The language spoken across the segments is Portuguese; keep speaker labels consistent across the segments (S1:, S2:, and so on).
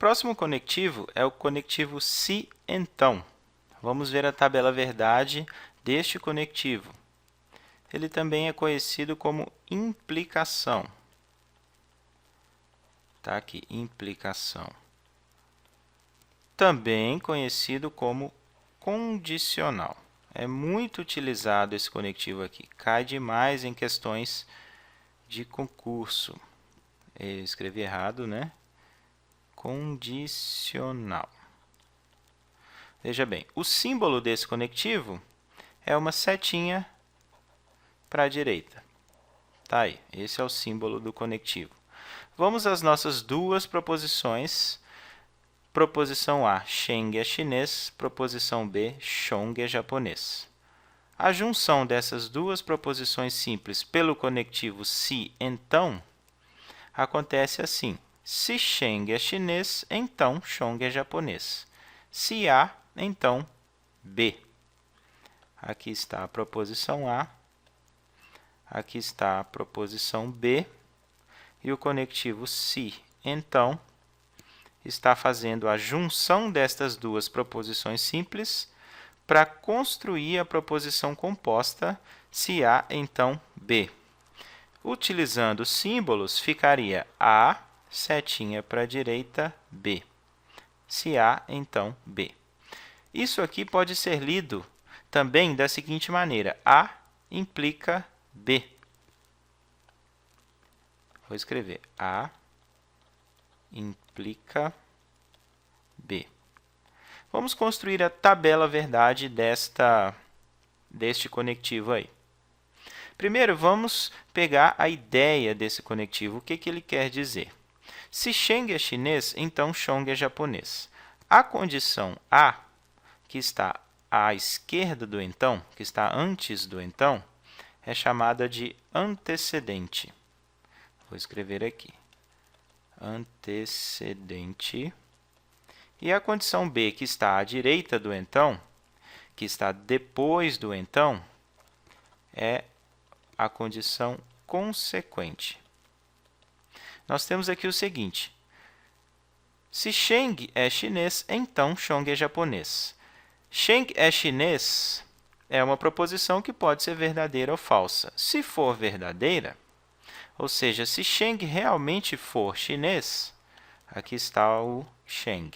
S1: próximo conectivo é o conectivo se então. Vamos ver a tabela verdade deste conectivo. Ele também é conhecido como implicação. Está aqui, implicação. Também conhecido como condicional. É muito utilizado esse conectivo aqui. Cai demais em questões de concurso. Eu escrevi errado, né? Condicional. Veja bem, o símbolo desse conectivo é uma setinha para a direita. Tá aí, esse é o símbolo do conectivo. Vamos às nossas duas proposições. Proposição A, Sheng é chinês. Proposição B, Chong é japonês. A junção dessas duas proposições simples pelo conectivo se então acontece assim. Se Sheng é chinês, então Chong é japonês. Se A, então B. Aqui está a proposição A. Aqui está a proposição B. E o conectivo se então está fazendo a junção destas duas proposições simples para construir a proposição composta se A, então B. Utilizando símbolos, ficaria A, setinha para a direita, B. Se A, então B. Isso aqui pode ser lido também da seguinte maneira. A implica B. Vou escrever A implica B. Vamos construir a tabela verdade deste conectivo aí. Primeiro, vamos pegar a ideia desse conectivo. O que ele quer dizer? Se Sheng é chinês, então Chong é japonês. A condição A, que está à esquerda do então, que está antes do então, é chamada de antecedente. Vou escrever aqui. Antecedente. E a condição B, que está à direita do então, que está depois do então, é a condição consequente. Nós temos aqui o seguinte. Se Sheng é chinês, então Chong é japonês. Sheng é chinês é uma proposição que pode ser verdadeira ou falsa. Se for verdadeira, ou seja, se Sheng realmente for chinês, aqui está o Sheng.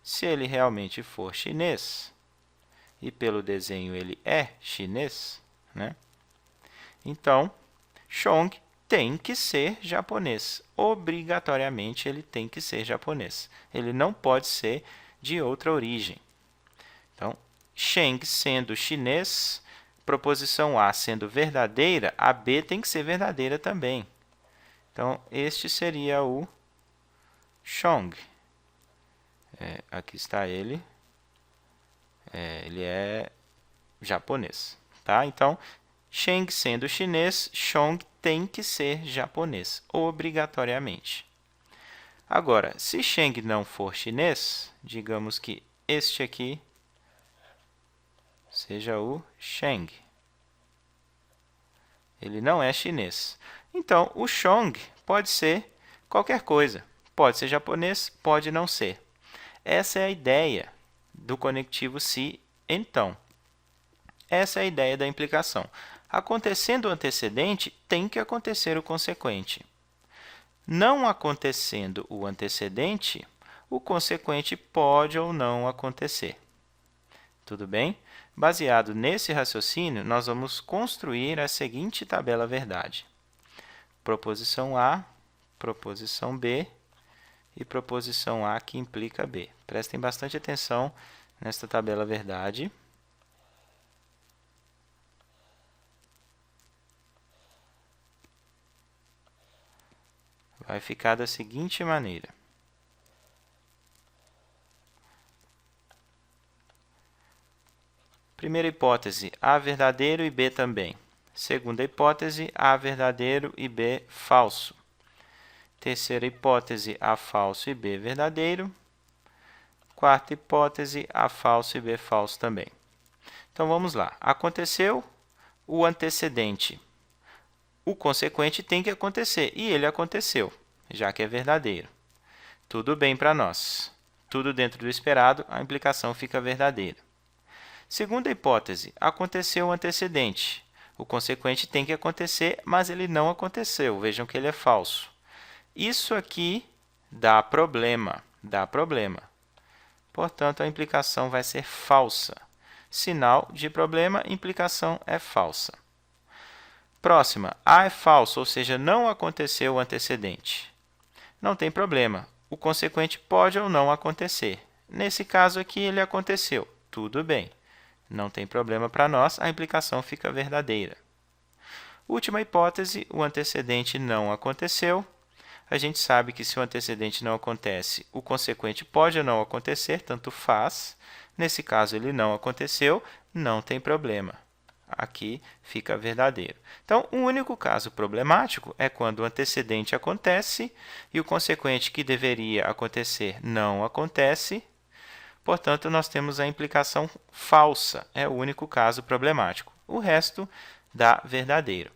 S1: Se ele realmente for chinês, e pelo desenho ele é chinês, né? Então, Chong tem que ser japonês. Obrigatoriamente, ele tem que ser japonês. Ele não pode ser de outra origem. Então, Sheng sendo chinês, proposição A sendo verdadeira, a B tem que ser verdadeira também. Então, este seria o Chong. Aqui está ele. Ele é japonês. Tá? Então, Sheng sendo chinês, Chong tem que ser japonês, obrigatoriamente. Agora, se Sheng não for chinês, digamos que este aqui seja o Sheng. Ele não é chinês. Então, o Chong pode ser qualquer coisa. Pode ser japonês, pode não ser. Essa é a ideia do conectivo se então. Essa é a ideia da implicação. Acontecendo o antecedente, tem que acontecer o consequente. Não acontecendo o antecedente, o consequente pode ou não acontecer. Tudo bem? Baseado nesse raciocínio, nós vamos construir a seguinte tabela verdade. Proposição A, proposição B e proposição A que implica B. Prestem bastante atenção nesta tabela verdade. Vai ficar da seguinte maneira. Primeira hipótese, A verdadeiro e B também. Segunda hipótese, A verdadeiro e B falso. Terceira hipótese, A falso e B verdadeiro. Quarta hipótese, A falso e B falso também. Então, vamos lá. Aconteceu o antecedente. O consequente tem que acontecer, e ele aconteceu, já que é verdadeiro. Tudo bem para nós. Tudo dentro do esperado, a implicação fica verdadeira. Segunda hipótese, aconteceu o antecedente. O consequente tem que acontecer, mas ele não aconteceu. Vejam que ele é falso. Isso aqui dá problema. Portanto, a implicação vai ser falsa. Sinal de problema, implicação é falsa. Próxima, A é falso, ou seja, não aconteceu o antecedente. Não tem problema, o consequente pode ou não acontecer. Nesse caso aqui, ele aconteceu. Tudo bem, não tem problema para nós, a implicação fica verdadeira. Última hipótese, o antecedente não aconteceu. A gente sabe que se o antecedente não acontece, o consequente pode ou não acontecer, tanto faz. Nesse caso, ele não aconteceu, não tem problema. Aqui fica verdadeiro. Então, o único caso problemático é quando o antecedente acontece e o consequente que deveria acontecer não acontece. Portanto, nós temos a implicação falsa. É o único caso problemático. O resto dá verdadeiro.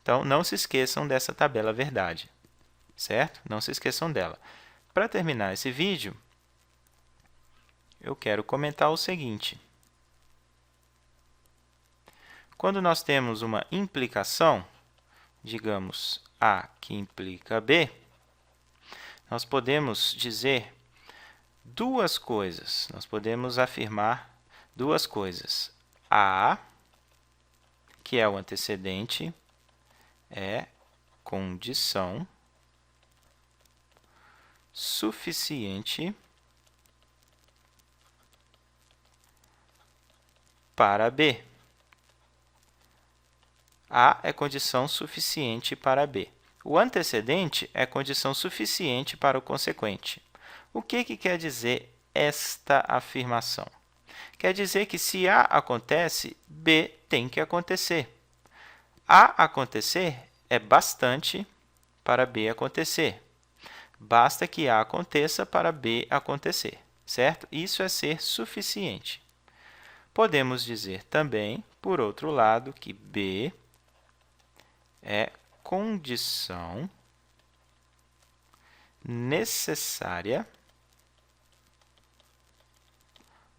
S1: Então, não se esqueçam dessa tabela verdade. Certo? Não se esqueçam dela. Para terminar esse vídeo, eu quero comentar o seguinte. Quando nós temos uma implicação, digamos A que implica B, nós podemos dizer duas coisas. Nós podemos afirmar duas coisas. A, que é o antecedente, é condição suficiente para B. A é condição suficiente para B. O antecedente é condição suficiente para o consequente. O que quer dizer esta afirmação? Quer dizer que se A acontece, B tem que acontecer. A acontecer é bastante para B acontecer. Basta que A aconteça para B acontecer, certo? Isso é ser suficiente. Podemos dizer também, por outro lado, que B é condição necessária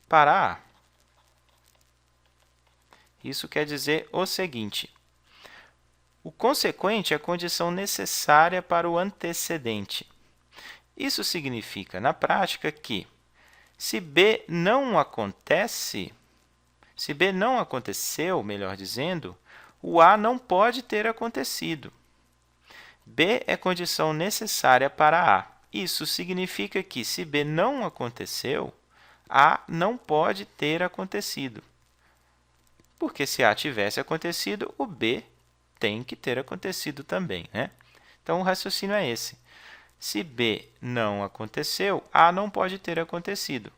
S1: para A. Isso quer dizer o seguinte: o consequente é a condição necessária para o antecedente. Isso significa, na prática, que se B não acontece, se B não aconteceu, melhor dizendo, o A não pode ter acontecido. B é condição necessária para A. Isso significa que, se B não aconteceu, A não pode ter acontecido. Porque se A tivesse acontecido, o B tem que ter acontecido também, né? Então, o raciocínio é esse. Se B não aconteceu, A não pode ter acontecido.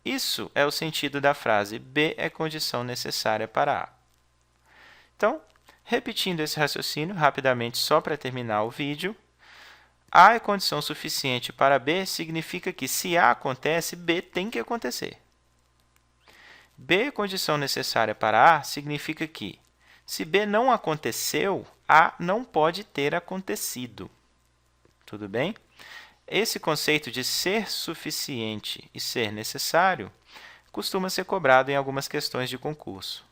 S1: Isso é o sentido da frase B é condição necessária para A. Então, repetindo esse raciocínio rapidamente só para terminar o vídeo, A é condição suficiente para B significa que se A acontece, B tem que acontecer. B é condição necessária para A significa que, se B não aconteceu, A não pode ter acontecido. Tudo bem? Esse conceito de ser suficiente e ser necessário costuma ser cobrado em algumas questões de concurso.